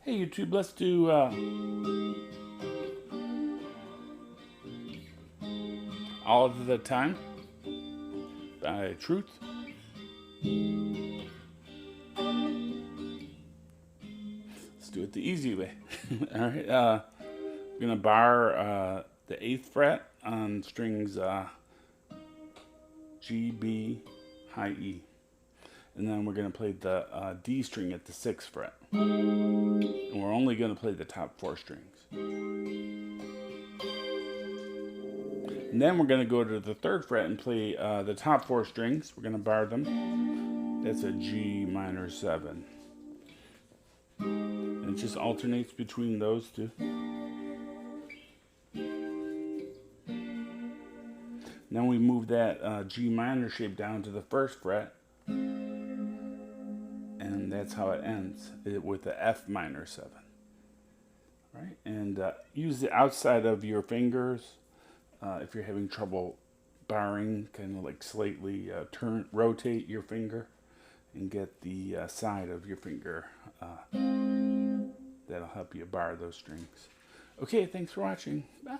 Hey YouTube, let's do All of the Time by Truth. Let's do it the easy way. Alright, we're going to bar the 8th fret on strings G, B, high E. And then we're going to play the D string at the 6th fret. And we're only going to play the top 4 strings. And then we're going to go to the 3rd fret and play the top 4 strings. We're going to bar them. That's a G minor 7. And it just alternates between those two. Then we move that G minor shape down to the 1st fret. And that's how it ends, with the F minor 7. Right? And use the outside of your fingers if you're having trouble barring. Kind of like slightly rotate your finger and get the side of your finger. That'll help you bar those strings. Okay, thanks for watching. Bye.